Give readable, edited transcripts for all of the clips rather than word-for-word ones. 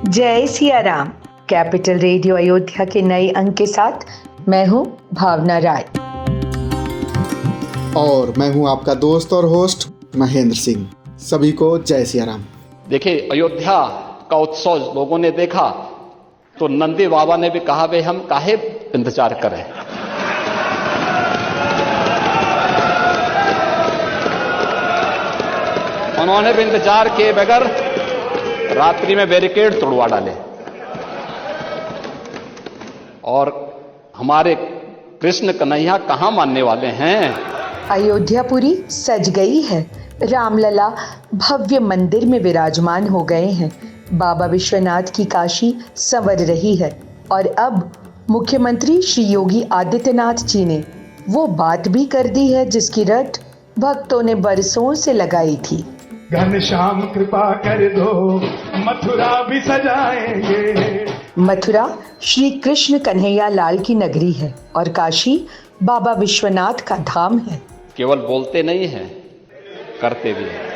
जय Siya Ram. Capital radio Ayodhya के नए अंक के साथ मैं हूं भावना राय और मैं हूं आपका दोस्त और होस्ट महेंद्र सिंह। सभी को जय सिया राम। देखिए, अयोध्या का उत्सव लोगों ने देखा तो नंदी बाबा ने भी कहा, भाई हम काहे इंतजार करें। उन्होंने भी इंतजार किए बगैर रात्रि में बैरिकेड तोड़वा डाले और हमारे कृष्ण कन्हैया कहां मानने वाले हैं। अयोध्या पूरी सज गई है। रामलला भव्य मंदिर में विराजमान हो गए हैं। बाबा विश्वनाथ की काशी संवर रही है और अब मुख्यमंत्री श्री योगी आदित्यनाथ जी ने वो बात भी कर दी है जिसकी रट भक्तों ने बरसों से लगाई थी। घनश्याम कृपा कर दो, मथुरा भी सजाएंगे। मथुरा श्री कृष्ण कन्हैया लाल की नगरी है और काशी बाबा विश्वनाथ का धाम है। केवल बोलते नहीं हैं, करते भी हैं।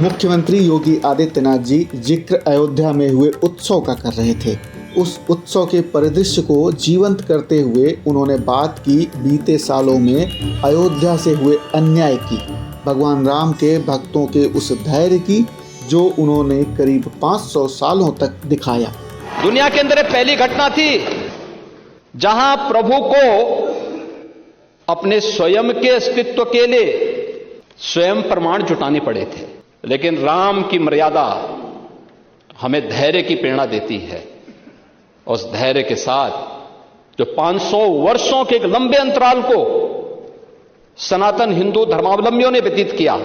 मुख्यमंत्री योगी आदित्यनाथ जी जिक्र अयोध्या में हुए उत्सव का कर रहे थे। उस उत्सव के परिदृश्य को जीवंत करते हुए उन्होंने बात की बीते सालों में अयोध्या से हुए अन्याय की, भगवान राम के भक्तों के उस धैर्य की जो उन्होंने करीब 500 सालों तक दिखाया। दुनिया के अंदर पहली घटना थी जहां प्रभु को अपने स्वयं के अस्तित्व के लिए स्वयं प्रमाण जुटाने पड़े थे, लेकिन राम की मर्यादा हमें धैर्य की प्रेरणा देती है। उस धैर्य के साथ जो 500 वर्षों के एक लंबे अंतराल को सनातन हिंदू धर्मावलंबियों ने व्यतीत किया।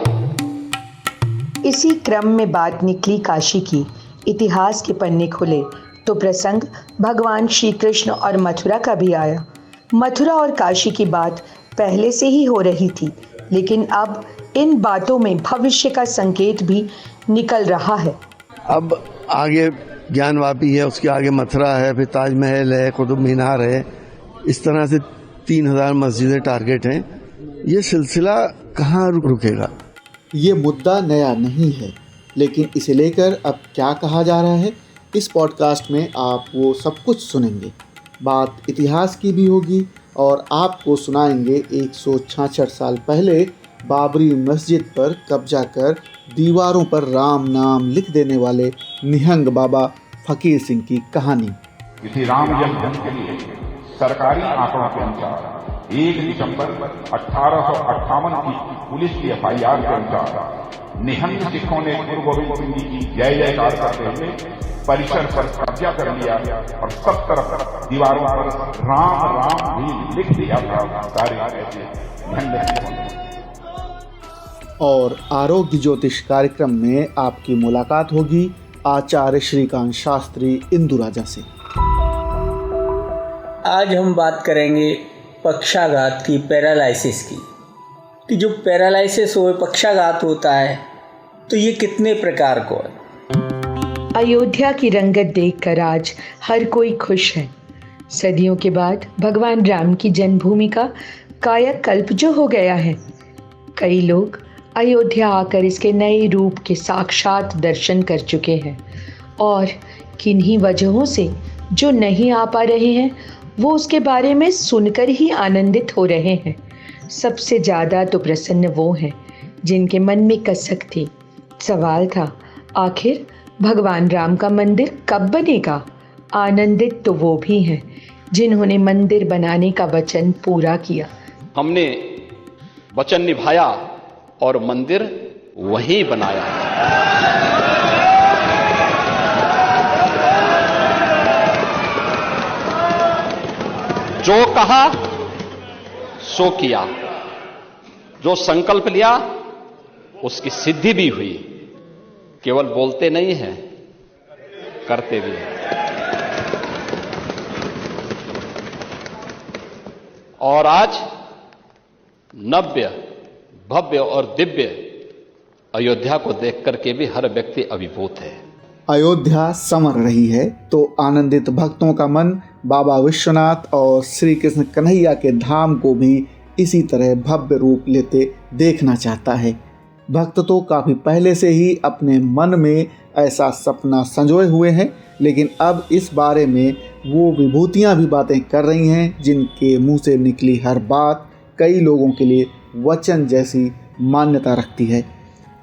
इसी क्रम में बात निकली काशी की। इतिहास के पन्ने खुले तो प्रसंग भगवान श्री कृष्ण और मथुरा का भी आया। मथुरा और काशी की बात पहले से ही हो रही थी, लेकिन अब इन बातों में भविष्य का संकेत भी निकल रहा है। अब आगे ज्ञानवापी है, उसके आगे मथुरा है, फिर ताजमहल है, कुतुब मीनार है। इस तरह से 3000 मस्जिदें टारगेट हैं। ये सिलसिला कहाँ रुकेगा? ये मुद्दा नया नहीं है, लेकिन इसे लेकर अब क्या कहा जा रहा है, इस पॉडकास्ट में आप वो सब कुछ सुनेंगे। बात इतिहास की भी होगी और आपको सुनाएंगे 166 साल पहले बाबरी मस्जिद पर कब्जा कर दीवारों पर राम नाम लिख देने वाले निहंग बाबा फकीर सिंह की कहानी। इसी राम जन्मभूमि के लिए सरकारी आंकड़ों के अनुसार 1 दिसंबर 1858 की पुलिस की FIR के अनुसार निहंग सिखों ने गुरु गोविंद सिंह जी की जय जयकार करते हुए परिसर पर कब्जा कर लिया और सब तरफ दीवारों पर राम राम भी लिख दिया था सारे निहंग सिखों ने। और आरोग्य ज्योतिष कार्यक्रम में आपकी मुलाकात होगी आचार्य श्रीकांत शास्त्री इंदुराजा से। आज हम बात करेंगे पक्षाघात की, पैरालिसिस की, कि जो पैरालिसिस हो, पक्षाघात होता है तो ये कितने प्रकार को है। अयोध्या की रंगत देखकर आज हर कोई खुश है। सदियों के बाद भगवान राम की जन्मभूमि का कायाकल्प जो हो गया है, कई लोग अयोध्या आकर इसके नए रूप के साक्षात दर्शन कर चुके हैं और किन्हीं वजहों से जो नहीं आ पा रहे हैं वो उसके बारे में सुनकर ही आनंदित हो रहे हैं। सबसे ज़्यादा तो प्रसन्न वो हैं जिनके मन में कसक थी। सवाल था, आखिर भगवान राम का मंदिर कब बनेगा। आनंदित तो वो भी हैं जिन्होंने मंदिर बनाने का वचन पूरा किया। हमने वचन निभाया और मंदिर वहीं बनाया। जो कहा सो किया, जो संकल्प लिया उसकी सिद्धि भी हुई। केवल बोलते नहीं हैं, करते भी हैं। और आज नव्य, भव्य और दिव्य अयोध्या को देख करके भी हर व्यक्ति अभिभूत है। अयोध्या संवर रही है तो आनंदित भक्तों का मन बाबा विश्वनाथ और श्री कृष्ण कन्हैया के धाम को भी इसी तरह भव्य रूप लेते देखना चाहता है। भक्त तो काफ़ी पहले से ही अपने मन में ऐसा सपना संजोए हुए हैं, लेकिन अब इस बारे में वो विभूतियाँ भी बातें कर रही हैं जिनके मुंह से निकली हर बात कई लोगों के लिए वचन जैसी मान्यता रखती है।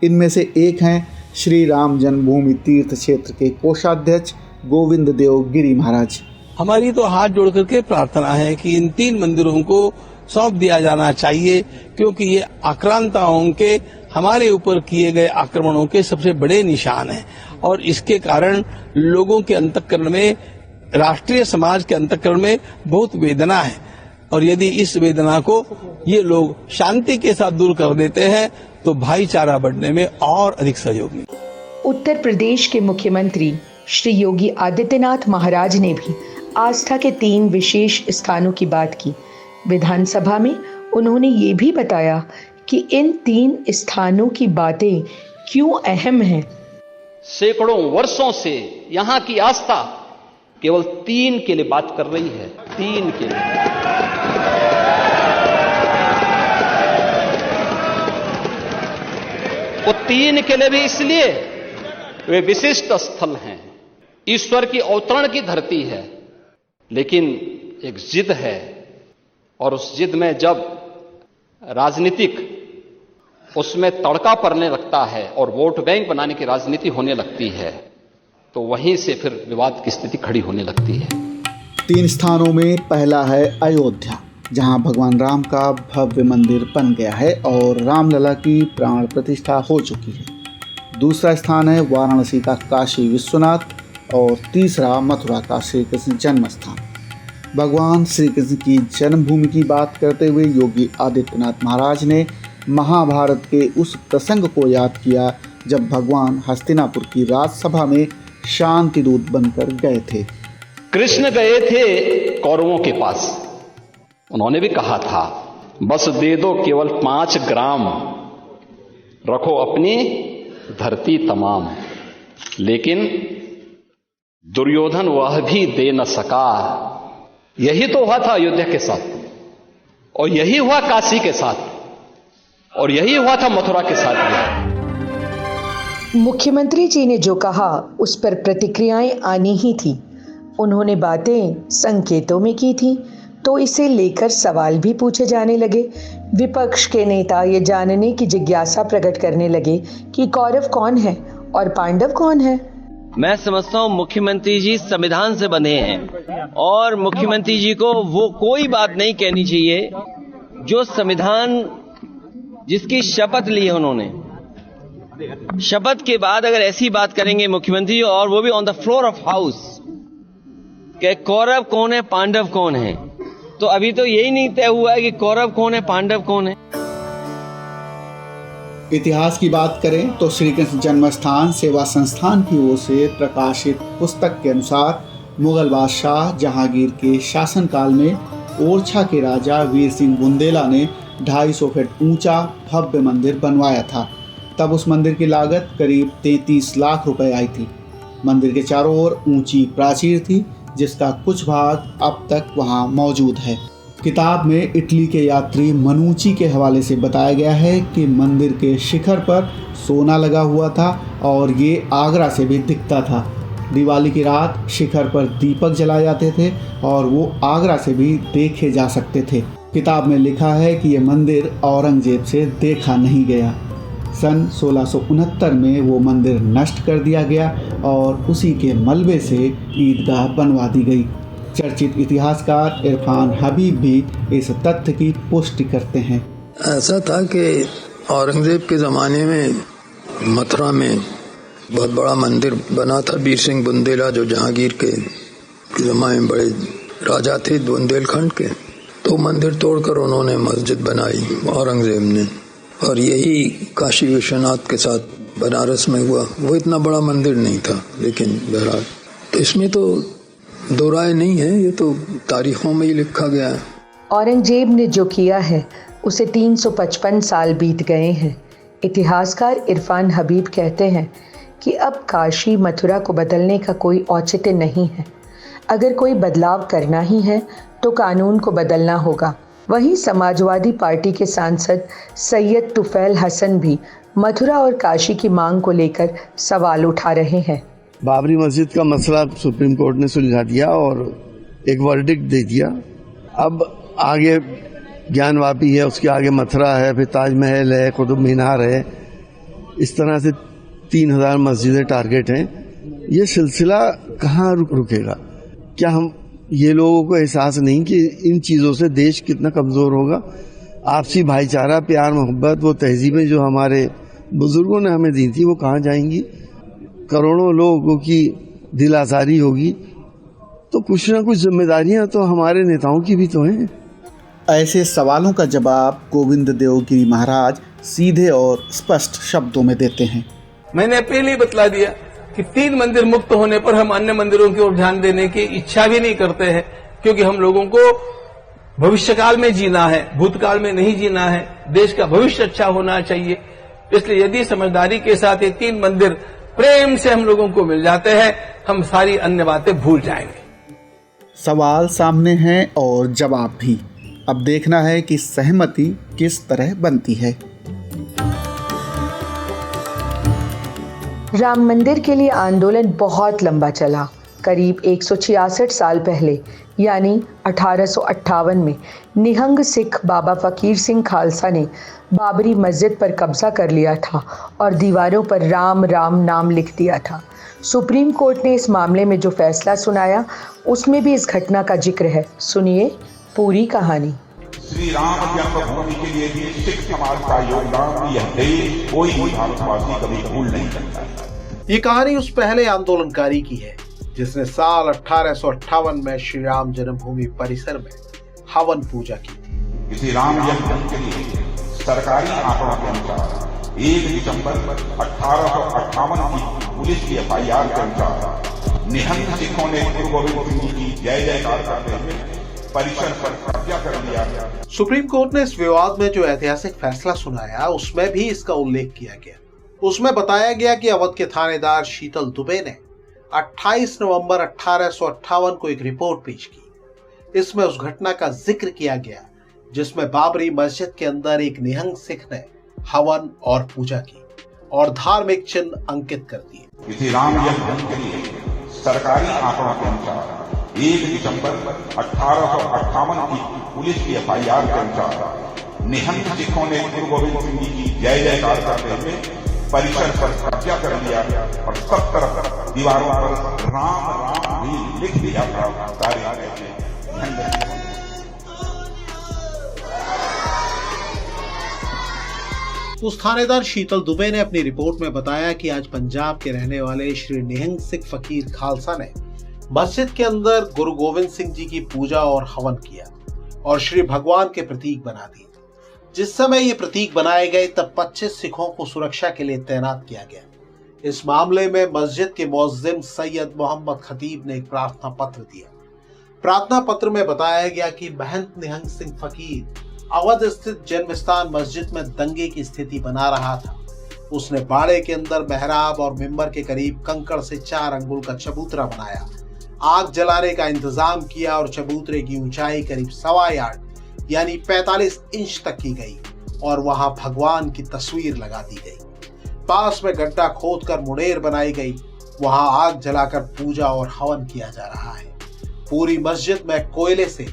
इनमें से एक हैं श्री राम जन्मभूमि तीर्थ क्षेत्र के कोषाध्यक्ष गोविंद देव गिरी महाराज। हमारी तो हाथ जोड़ करके प्रार्थना है कि इन 3 मंदिरों को सौंप दिया जाना चाहिए, क्योंकि ये आक्रांताओं के हमारे ऊपर किए गए आक्रमणों के सबसे बड़े निशान हैं और इसके कारण लोगों के अंतःकरण में, राष्ट्रीय समाज के अंतःकरण में बहुत वेदना है और यदि इस वेदना को ये लोग शांति के साथ दूर कर देते हैं तो भाईचारा बढ़ने में और अधिक सहयोग मिलेगा। उत्तर प्रदेश के मुख्यमंत्री श्री योगी आदित्यनाथ महाराज ने भी आस्था के 3 विशेष स्थानों की बात की। विधानसभा में उन्होंने ये भी बताया कि इन 3 स्थानों की बातें क्यों अहम हैं। सैकड़ों वर्षों से यहाँ की आस्था केवल 3 के लिए बात कर रही है, 3 के लिए। वो 3 के लिए भी इसलिए वे विशिष्ट स्थल हैं, ईश्वर की अवतरण की धरती है, लेकिन एक जिद है और उस जिद में जब राजनीतिक उसमें तड़का पड़ने लगता है और वोट बैंक बनाने की राजनीति होने लगती है तो वहीं से फिर विवाद की स्थिति खड़ी होने लगती है। 3 स्थानों में पहला है अयोध्या, जहां भगवान राम का भव्य मंदिर बन गया है और रामलला की प्राण प्रतिष्ठा हो चुकी है। दूसरा स्थान है वाराणसी का काशी विश्वनाथ और तीसरा मथुरा का श्री कृष्ण जन्म स्थान। भगवान श्री कृष्ण की जन्मभूमि की बात करते हुए योगी आदित्यनाथ महाराज ने महाभारत के उस प्रसंग को याद किया जब भगवान हस्तिनापुर की राजसभा में शांति दूत बनकर गए थे। कृष्ण गए थे कौरवों के पास, उन्होंने भी कहा था बस दे दो केवल 5 ग्राम, रखो अपनी धरती तमाम। लेकिन दुर्योधन वह भी दे न सका। यही तो हुआ था अयोध्या के साथ और यही हुआ काशी के साथ और यही हुआ था मथुरा के साथ भी। मुख्यमंत्री जी ने जो कहा उस पर प्रतिक्रियाएं आनी ही थी। उन्होंने बातें संकेतों में की थी तो इसे लेकर सवाल भी पूछे जाने लगे। विपक्ष के नेता ये जानने की जिज्ञासा प्रकट करने लगे कि कौरव कौन है और पांडव कौन है। मैं समझता हूँ मुख्यमंत्री जी संविधान से बंधे हैं और मुख्यमंत्री जी को वो कोई बात नहीं कहनी चाहिए जो संविधान जिसकी शपथ ली है उन्होंने। शपथ के बाद अगर ऐसी बात करेंगे मुख्यमंत्री और वो भी on the floor of house कि कौरव कौन है पांडव कौन है, तो अभी तो यही नहीं तय हुआ है कि कौरव कौन है पांडव कौन है। इतिहास की बात करें तो श्री कृष्ण जन्म स्थान सेवा संस्थान की ओर से प्रकाशित पुस्तक के अनुसार मुगल बादशाह जहांगीर के शासनकाल में ओरछा के राजा वीर सिंह बुंदेला ने 250 फीट ऊंचा भव्य मंदिर बनवाया था। तब उस मंदिर की लागत करीब 33 लाख रुपए आई थी। मंदिर के चारों ओर ऊंची प्राचीर थी जिसका कुछ भाग अब तक वहां मौजूद है। किताब में इटली के यात्री मनुची के हवाले से बताया गया है कि मंदिर के शिखर पर सोना लगा हुआ था और ये आगरा से भी दिखता था। दिवाली की रात शिखर पर दीपक जलाए जाते थे और वो आगरा से भी देखे जा सकते थे। किताब में लिखा है कि यह मंदिर औरंगजेब से देखा नहीं गया। सन 1669 में वो मंदिर नष्ट कर दिया गया और उसी के मलबे से ईदगाह बनवा दी गई। चर्चित इतिहासकार इरफान हबीब भी इस तथ्य की पुष्टि करते हैं। ऐसा था कि औरंगजेब के ज़माने में मथुरा में बहुत बड़ा मंदिर बना था। वीर सिंह बुंदेला जो जहांगीर के ज़माने में बड़े राजा थे बुंदेलखंड के, तो मंदिर तोड़कर उन्होंने मस्जिद बनाई औरंगजेब ने, और यही काशी विश्वनाथ के साथ बनारस में हुआ। वो इतना बड़ा मंदिर नहीं था, लेकिन बहरहाल तो इसमें तो दो राय नहीं है, ये तो तारीखों में ही लिखा गया है। औरंगजेब ने जो किया है उसे 355 साल बीत गए हैं। इतिहासकार इरफान हबीब कहते हैं कि अब काशी मथुरा को बदलने का कोई औचित्य नहीं है। अगर कोई बदलाव करना ही है तो कानून को बदलना होगा। वहीं समाजवादी पार्टी के सांसद सैयद तुफैल हसन भी मथुरा और काशी की मांग को लेकर सवाल उठा रहे हैं। बाबरी मस्जिद का मसला सुप्रीम कोर्ट ने सुलझा दिया और एक वर्डिक्ट दे दिया। अब आगे ज्ञानवापी है, उसके आगे मथुरा है, फिर ताजमहल है, कुतुब मीनार है, इस तरह से 3000 मस्जिदें टारगेट हैं। ये सिलसिला कहाँ रुकेगा? क्या हम ये लोगों को एहसास नहीं कि इन चीज़ों से देश कितना कमज़ोर होगा? आपसी भाईचारा, प्यार, मोहब्बत, वो तहजीबें जो हमारे बुजुर्गों ने हमें दी थी, वो कहाँ जाएंगी? करोड़ों लोगों की दिल आज़ारी होगी, तो कुछ ना कुछ जिम्मेदारियां तो हमारे नेताओं की भी तो हैं। ऐसे सवालों का जवाब गोविंद देवगिरी महाराज सीधे और स्पष्ट शब्दों में देते हैं। मैंने पहले ही बतला दिया कि 3 मंदिर मुक्त होने पर हम अन्य मंदिरों की ओर ध्यान देने की इच्छा भी नहीं करते हैं, क्योंकि हम लोगों को भविष्यकाल में जीना है, भूतकाल में नहीं जीना है। देश का भविष्य अच्छा होना चाहिए। इसलिए यदि समझदारी के साथ ये 3 मंदिर प्रेम से हम लोगों को मिल जाते हैं, हम सारी अन्य बातें भूल जाएंगे। सवाल सामने हैं और जवाब भी। अब देखना है कि सहमति किस तरह बनती है। राम मंदिर के लिए आंदोलन बहुत लंबा चला। करीब 166 साल पहले यानी 1858 में निहंग सिख बाबा फकीर सिंह खालसा ने बाबरी मस्जिद पर कब्जा कर लिया था और दीवारों पर राम राम नाम लिख दिया था। सुप्रीम कोर्ट ने इस मामले में जो फैसला सुनाया, उसमें भी इस घटना का जिक्र है। सुनिए पूरी कहानी। श्री राम जन्मभूमि के लिए भी सिख समाज का योगदान यह देश कोई भी भारतवासी कभी भूल नहीं सकता। ये कहानी उस पहले आंदोलनकारी की है जिसने साल 1858 में श्री राम जन्मभूमि परिसर में हवन पूजा की थी। इसी राम जन्मभूमि के लिए सरकारी आंकड़ों के अनुसार 1 दिसंबर 1858 की पुलिस की FIR के अनुसार निहंग सिखों ने गुरु गोविंद सिंह जी की जय जयकार करते हुए परिसर पर कब्जा कर लिया। सुप्रीम कोर्ट ने इस विवाद में जो ऐतिहासिक फैसला सुनाया, उसमें भी इसका उल्लेख किया गया। उसमें बताया गया कि अवध के थानेदार शीतल दुबे ने 28 नवंबर 1858 को एक रिपोर्ट पेश की। इसमें उस घटना का जिक्र किया गया जिसमें बाबरी मस्जिद के अंदर एक निहंग सिख ने हवन और पूजा की और धार्मिक चिन्ह अंकित कर दिए। इसी राम जन्मभूमि के लिए सरकारी आंकड़ों के अनुसार 1 दिसंबर 1858 की पुलिस की FIR के अनुसार निहंग सिखों ने गुरु गोविंद सिंह जी की जय जयकार करते हुए परिसर पर कब्जा कर लिया और सब तरफ दीवारों पर राम राम भी लिख दिया था। उस थानेदार शीतल दुबे ने अपनी रिपोर्ट में बताया कि आज पंजाब के रहने वाले श्री निहंग सिख फकीर खालसा ने मस्जिद के अंदर गुरु गोविंद सिंह जी की पूजा और हवन किया और श्री भगवान के प्रतीक बना दिए। जिस समय ये प्रतीक बनाए गए तब 25 सिखों को सुरक्षा के लिए तैनात किया गया। इस मामले में मस्जिद के मुअज्जिम सैयद मोहम्मद खतीब ने एक प्रार्थना पत्र दिया। प्रार्थना पत्र में बताया गया कि महंत निहंग सिंह फकीर अवध स्थित जन्मस्थान मस्जिद में दंगे की स्थिति बना रहा था। उसने बाड़े के अंदर मेहराब और मिंबर के करीब कंकड़ से 4 अंगुल का चबूतरा बनाया, आग जलाने का इंतजाम किया और चबूतरे की ऊंचाई करीब 1.25 यार्ड यानी 45 इंच तक की गई और वहां भगवान की तस्वीर लगा दी गई। पास में गड्ढा खोदकर मुंडेर बनाई गई, वहां आग जलाकर पूजा और हवन किया जा रहा है। पूरी मस्जिद में कोयले से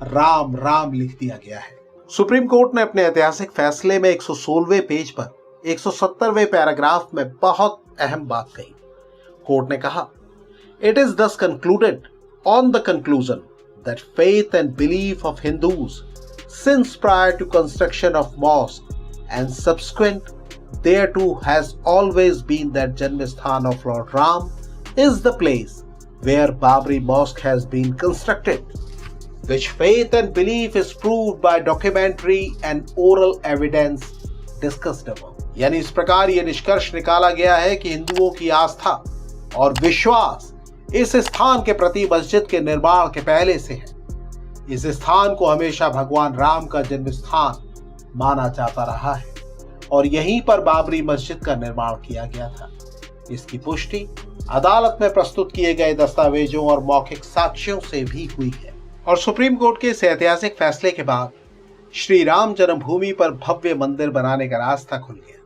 राम राम लिख दिया गया है। सुप्रीम कोर्ट ने अपने ऐतिहासिक फैसले में 116वें पेज पर 170वें पैराग्राफ में बहुत अहम बात कही। कोर्ट ने कहा, इट इज दस concluded on the conclusion that faith and belief of Hindus since prior to construction of mosque and subsequent thereto has always been that Janmasthan of Lord Ram is the place where Babri Mosque has been constructed, which faith and belief is proved by documentary and oral evidence discussed above। यानी इस प्रकार ये निष्कर्ष निकाला गया है कि हिंदुओं की आस्था और विश्वास इस स्थान के प्रति मस्जिद के निर्माण के पहले से है। इस स्थान को हमेशा भगवान राम का जन्म स्थान माना जाता रहा है और यहीं पर बाबरी मस्जिद का निर्माण किया गया था। इसकी पुष्टि अदालत में प्रस्तुत किए गए दस्तावेजों और मौखिक साक्ष्यों से भी हुई है। और सुप्रीम कोर्ट के इस ऐतिहासिक फैसले के बाद श्री राम जन्मभूमि पर भव्य मंदिर बनाने का रास्ता खुल गया।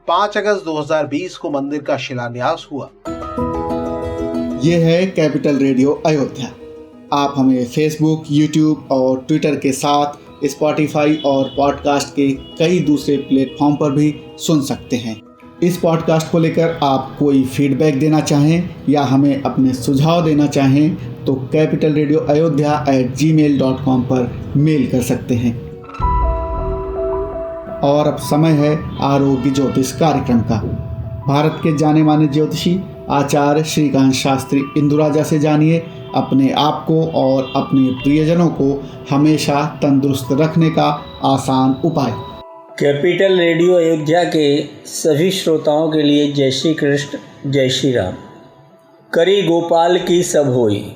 5 अगस्त 2020 को मंदिर का शिलान्यास हुआ। ये है कैपिटल रेडियो अयोध्या। आप हमें फेसबुक, यूट्यूब और ट्विटर के साथ स्पॉटिफाई और पॉडकास्ट के कई दूसरे प्लेटफॉर्म पर भी सुन सकते हैं। इस पॉडकास्ट को लेकर आप कोई फीडबैक देना चाहें या हमें अपने सुझाव देना चाहें तो capitalradioayodhya@gmail.com पर मेल कर सकते हैं। और अब समय है आरोग्य ज्योतिष कार्यक्रम का। भारत के जाने माने ज्योतिषी आचार्य श्रीकांत शास्त्री इंदुराजा से जानिए अपने आप को और अपने प्रियजनों को हमेशा तंदुरुस्त रखने का आसान उपाय। कैपिटल रेडियो अयोध्या के सभी श्रोताओं के लिए जय श्री कृष्ण, जय श्री राम। करी गोपाल की सब होई।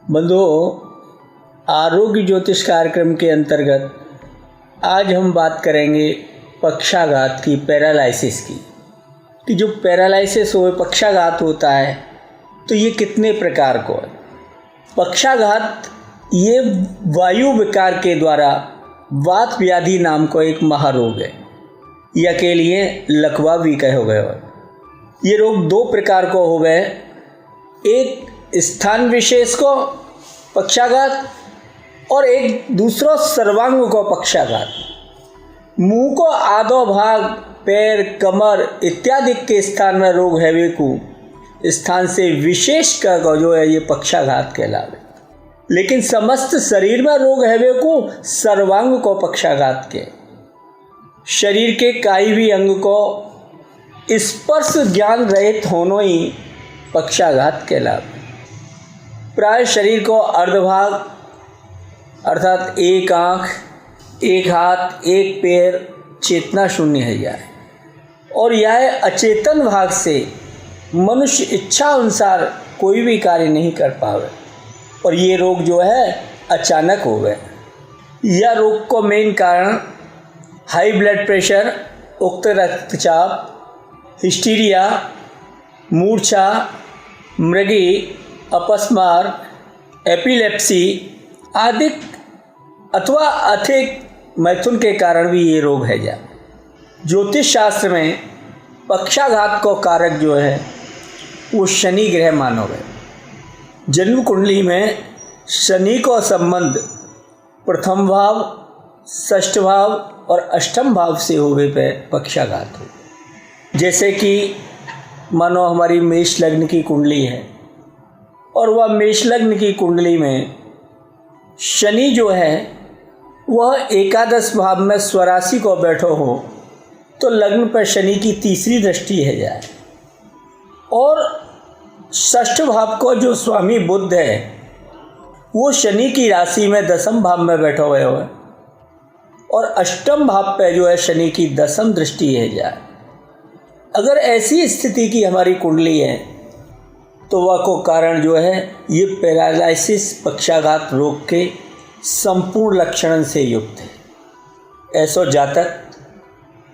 बंधुओं, आरोग्य ज्योतिष कार्यक्रम के अंतर्गत आज हम बात करेंगे पक्षाघात की, पैरालिसिस की, कि जो पैरालिसिस हो, पक्षाघात होता है तो ये कितने प्रकार को है। पक्षाघात ये वायु विकार के द्वारा वात व्याधि नाम को एक महारोग है, या के लिए लकवा भी कहो गए। ये रोग 2 प्रकार को हो गए, एक स्थान विशेष को पक्षाघात और एक दूसरा सर्वांग को पक्षाघात। मुंह को आधो भाग, पैर, कमर इत्यादि के स्थान में रोग है को स्थान से विशेष का जो है ये पक्षाघात कहलावे। लेकिन समस्त शरीर में रोग है को सर्वांग को पक्षाघात के। शरीर के काई भी अंग को स्पर्श ज्ञान रहित होनो ही पक्षाघात कहलावे। प्राय शरीर को अर्धभाग अर्थात एक आँख, एक हाथ, एक पैर चेतना शून्य है जाए, और यह अचेतन भाग से मनुष्य इच्छा अनुसार कोई भी कार्य नहीं कर पावे, और ये रोग जो है अचानक हो गए। यह रोग को मेन कारण हाई ब्लड प्रेशर, उच्च रक्तचाप, हिस्टीरिया, मूर्छा, मृगी, अपस्मार, एपिलेप्सी आदि अथवा अधिक मैथुन के कारण भी ये रोग है जा। ज्योतिष शास्त्र में पक्षाघात को कारक जो है वो शनि ग्रह मानो गए। जन्म कुंडली में शनि को संबंध प्रथम भाव, षष्ठ भाव और अष्टम भाव से होने पे पक्षाघात हो। जैसे कि मानो हमारी मेष लग्न की कुंडली है और वह मेष लग्न की कुंडली में शनि जो है वह एकादश भाव में स्वराशि को बैठो हो तो लग्न पर शनि की तीसरी दृष्टि है जाए, और षष्ठ भाव को जो स्वामी बुध है वो शनि की राशि में दसम भाव में बैठो हुए हो, और अष्टम भाव पे जो है शनि की दसम दृष्टि है जाए। अगर ऐसी स्थिति की हमारी कुंडली है तो वह को कारण जो है ये पैरालिसिस पक्षाघात रोग के संपूर्ण लक्षण से युक्त है। ऐसो जातक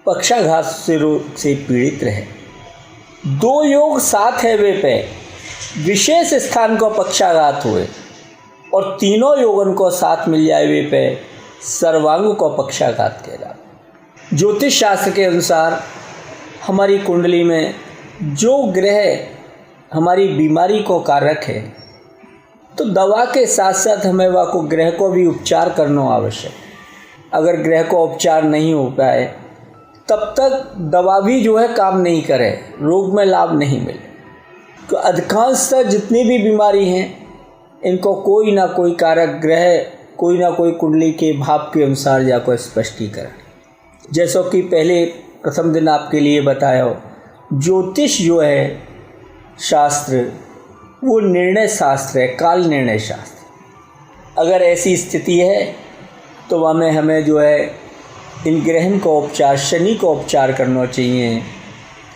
पक्षाघात से रोग से पीड़ित रहे। 2 योग साथ है वे पे विशेष स्थान को पक्षाघात हुए, और तीनों योगन को साथ मिल जाए वे पे सर्वांग को पक्षाघात कहला। ज्योतिष शास्त्र के अनुसार हमारी कुंडली में जो ग्रह हमारी बीमारी को कारक है तो दवा के साथ साथ हमें वह को ग्रह को भी उपचार करना आवश्यक। अगर ग्रह को उपचार नहीं हो पाए तब तक दवा भी जो है काम नहीं करे, रोग में लाभ नहीं मिले। तो अधिकांशतः जितनी भी बीमारी हैं इनको कोई ना कोई कारक ग्रह, कोई ना कोई कुंडली के भाव के अनुसार जाकर स्पष्टीकरण। जैसा कि पहले प्रथम दिन आपके लिए बताया हो, ज्योतिष जो है शास्त्र वो निर्णय शास्त्र है, काल निर्णय शास्त्र। अगर ऐसी स्थिति है तो वहाँ में हमें जो है इन ग्रहण को उपचार, शनि को उपचार करना चाहिए।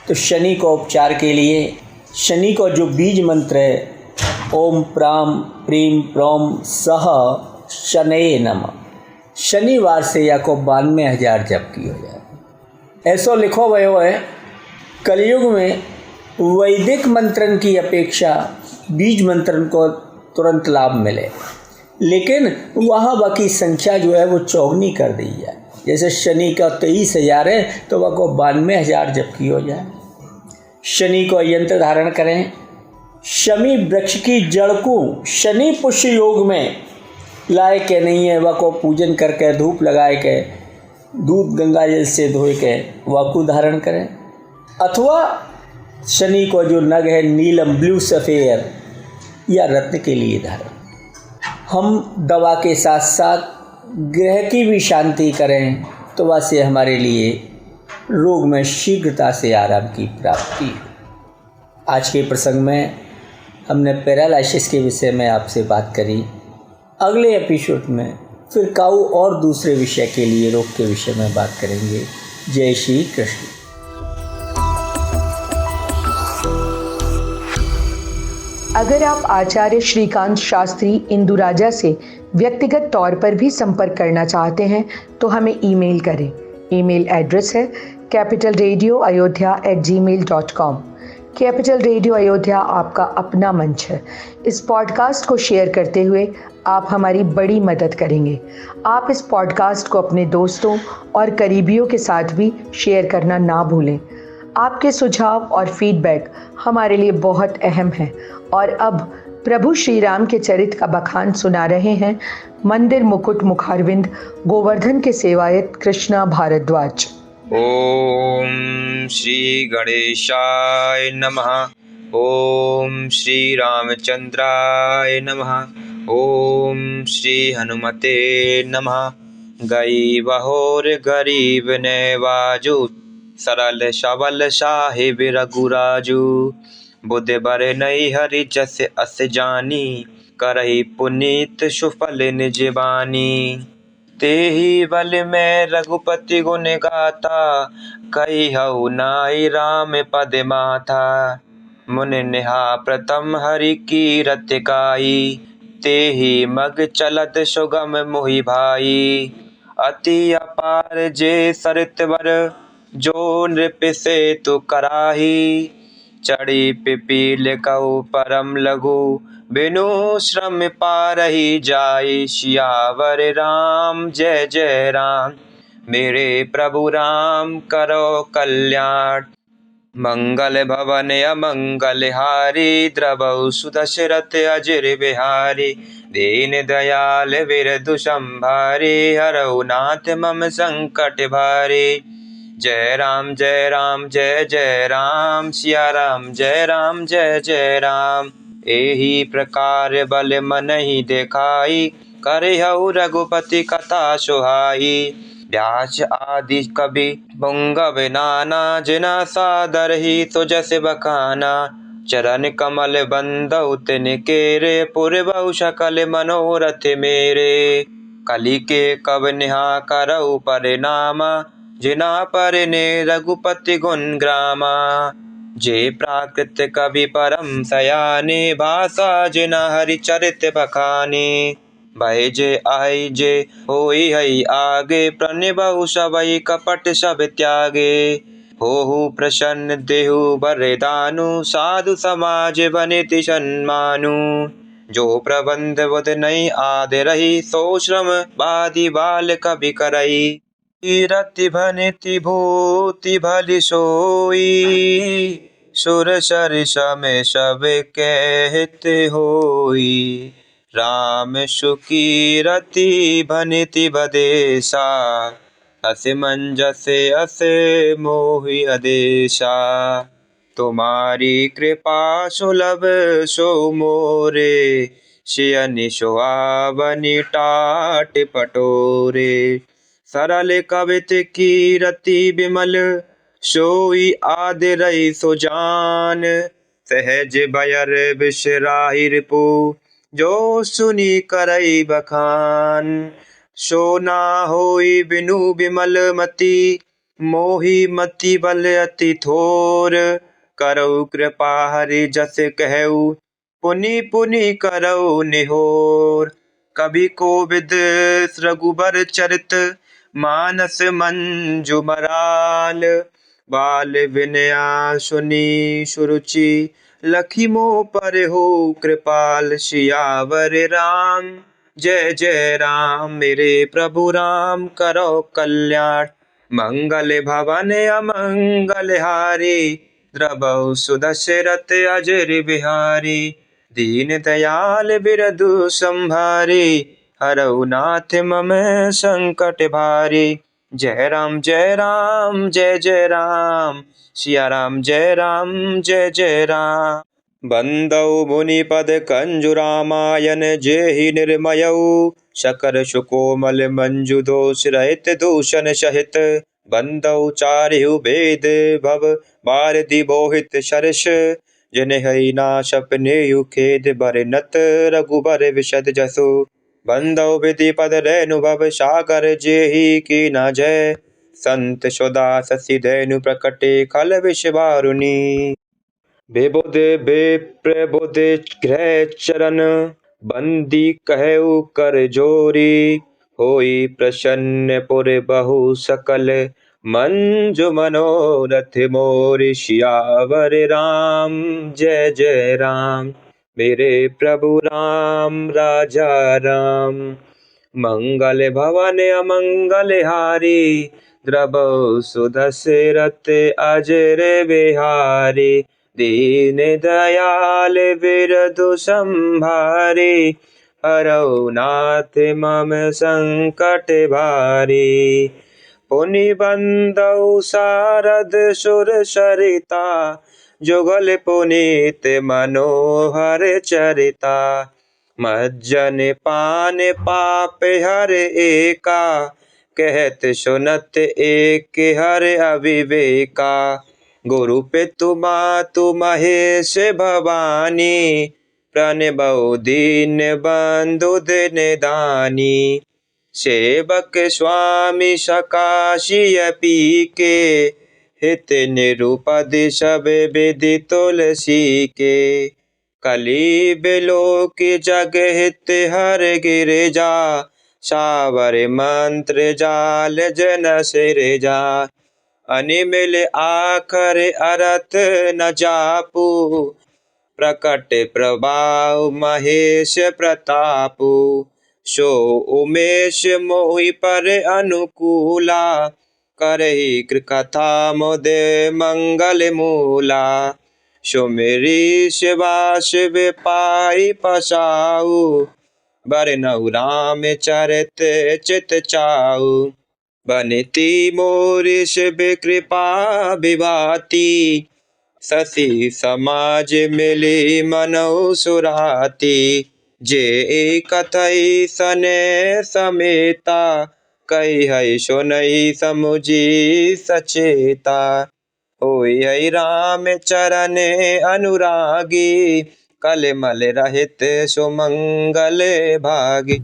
तो शनि को उपचार के लिए शनि को जो बीज मंत्र है ओम प्राम प्रीम प्रोम सह शनये नमः, शनिवार से या को 92,000 जप की हो जाए। ऐसा लिखो भयो है कलयुग में वैदिक मंत्रण की अपेक्षा बीज मंत्रण को तुरंत लाभ मिले, लेकिन वहाँ बाकी संख्या जो है वो चौगुनी कर दी जाए। जैसे शनि का 23,000 है तो वह को 92,000 जबकि हो जाए। शनि को यंत्र धारण करें। शमी वृक्ष की जड़ को शनि पुष्य योग में लाए के नहीं है, वह को पूजन करके धूप लगाए के दूध गंगा जल से धोए के वह को धारण करें। अथवा शनि को जो नग है नीलम ब्लू सफ़ेयर या रत्न के लिए धारण। हम दवा के साथ साथ ग्रह की भी शांति करें तो वह से हमारे लिए रोग में शीघ्रता से आराम की प्राप्ति है। आज के प्रसंग में हमने पैरालिसिस के विषय में आपसे बात करी। अगले एपिसोड में फिर काऊ और दूसरे विषय के लिए रोग के विषय में बात करेंगे। जय श्री कृष्ण। अगर आप आचार्य श्रीकांत शास्त्री इंदुराजा से व्यक्तिगत तौर पर भी संपर्क करना चाहते हैं तो हमें ईमेल करें। ईमेल एड्रेस है capitalradioayodhya@gmail.com। कैपिटल रेडियो अयोध्या आपका अपना मंच है। इस पॉडकास्ट को शेयर करते हुए आप हमारी बड़ी मदद करेंगे। आप इस पॉडकास्ट को अपने दोस्तों और करीबियों के साथ भी शेयर करना ना भूलें। आपके सुझाव और फीडबैक हमारे लिए बहुत अहम है। और अब प्रभु श्री राम के चरित्र का बखान सुना रहे हैं मंदिर मुकुट मुखारविंद गोवर्धन के सेवायत कृष्णा भारद्वाज। ओम श्री गणेशाय नमः। ओम श्री रामचंद्राय नमः। ओम श्री हनुमते नमः। गई बहोर गरीब नेवाजू सरल सबल साहिब रघुराजू। बुध बर नई हरि जस अस जानी करही पुनीत सुफल निज बानी। तेहि बल में रघुपति गुण गाता कही हऊ नाई राम पद माथा। मुनि नेहा प्रथम हरि की रत गाई तेहि मग चलत सुगम मोहि भाई। अति अपार जे सरित वर जो नृप से तु कराही। चढ़ी पिपील कहु परम लघु बिनु श्रम पारही जाई। सियावर राम जय जय राम मेरे प्रभु राम करो कल्याण। मंगल भवन अमंगल हारी द्रवहु सुदशरथ अजिर बिहारी। दीन दयाल विरधु संभारी हरहु नाथ मम संकट भारी। जय राम जय राम जय जय राम सिया राम जय जय राम। एही प्रकार बल मन ही देखाई करहु रघुपति कथा सुहाई। व्यास आदि कवि पुंगव नाना जिना सादर ही तुजस बखाना। चरण कमल बंदउ तिनकेरे पुरबहु सकल मनोरथ मेरे। कलि के कव निहा करऊ परिनामा जिना परने रघुपति गुण ग्रामा। जे प्राकृत कवि परम सयाने भाषा जिना हरि चरित बखाने। भय जे आई जे होई हई आगे प्रणिबहु सबई कपट सब त्यागे। होहु प्रसन्न देहु बरदानु साधु समाज बनिति सन्मानु। जो प्रबंध बुध नहीं आदि रही सो श्रम बादि बाल कवि करई। रति भनिति भूति भलि सोई सुर सरिस में सब कहत होई। राम सुखी रति भनिति बदेशा अस मंजस अस मोहि आदेशा। तुम्हारी कृपा सुलभ सो मोरे सियनि सुहावनि टाट पटोरे। सरल कवित की रति बिमल सोई आदि रही सुजान। सहज बयर बिसराहि रिपु जो सुनी करई बखान। सो ना होई बिनु बिमल मति मोहि मति बल अति थोर। करऊ कृपा हरि जस कहऊ पुनि पुनि करऊ निहोर। कवि कोविद रघुबर चरित मानस मंजु मराल। बाल विनया सुनी सुरुचि लखी मोह पर हो कृपाल। सियावर राम जय जय राम मेरे प्रभु राम करो कल्याण। मंगल भवन अमंगल हारी द्रवौ सुदशरथ अजर बिहारी। दीन दयाल बिरदु संभारी हरौ नाथ मम संकट भारी। जय राम जय राम जय जय राम सिया राम जय राम जय जय राम। बंदौ मुनिपद कंजु रामायण जेहि निर्मयौ शकर सुकोमल मंजु दोष रहित दूषण सहित। बंदौ चारिहु वेद भव भारति बोहित सरस जिनहि नाश अपनेयु खेद बरनत रघुबर विशद जसु। बंदौ विधि पद रेणु भव सागर जेहि की न जय संत सदा शशि धेनु प्रकटे खल विष वारुणी। बेबुध बेप्रबुध ग्रह चरण बंदी कहु कर जोरी। होई प्रसन्न पुर बहु सकल मंजु मनोरथ मोरि। सियावर राम जय जय राम मेरे प्रभु राम राजा राम। मंगल भवन अमंगल हारी द्रवौ सुदशरथ अजर बिहारी। दीन दयाल बिरदु संभारी हरौ नाथ मम संकट भारी। पुनि बंदौ सारद सुर सरिता जुगल पुनीत मनोहर चरिता। मज्जन पान पाप हर एका कहत सुनत एक हर अविवेका। गुरु पितु मातु महेश भवानी प्रणबौ दीन बंधु दिन दानी। सेवक स्वामी सकाशिय पी के हित निरुपद सब विधि तुलसी के। कली बिलोक जग हित हर गिरिजा सावर मंत्र जाल जन सिरजा। अनिमिल आखर अरथ न जापू प्रकट प्रभाव महेश प्रतापू। सो उमेश मोहि पर अनुकूला करहि कथा मोदे मंगल मूला। सुमिरी शिवास पाई पसाऊ बरनउ राम चरित चित चाऊ। बनिती मोरि शिव कृपा विभाती शशि समाज मिली मनौ सुराती। जे कथई सने समेता कहि सुनहि समुझी सचेता। होई राम चरण अनुरागी कलमल रहित सुमंगल भागी।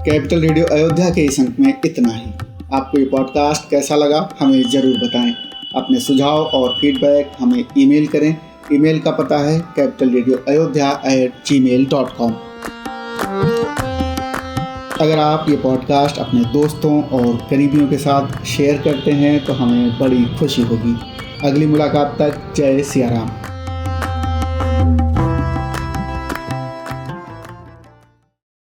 कैपिटल रेडियो अयोध्या के इस अंक में इतना ही। आपको ये पॉडकास्ट कैसा लगा हमें ज़रूर बताएं। अपने सुझाव और फीडबैक हमें ईमेल करें। ईमेल का पता है capitalradioayodhya@gmail.com। अगर आप ये पॉडकास्ट अपने दोस्तों और करीबियों के साथ शेयर करते हैं तो हमें बड़ी खुशी होगी। अगली मुलाकात तक जय सिया राम।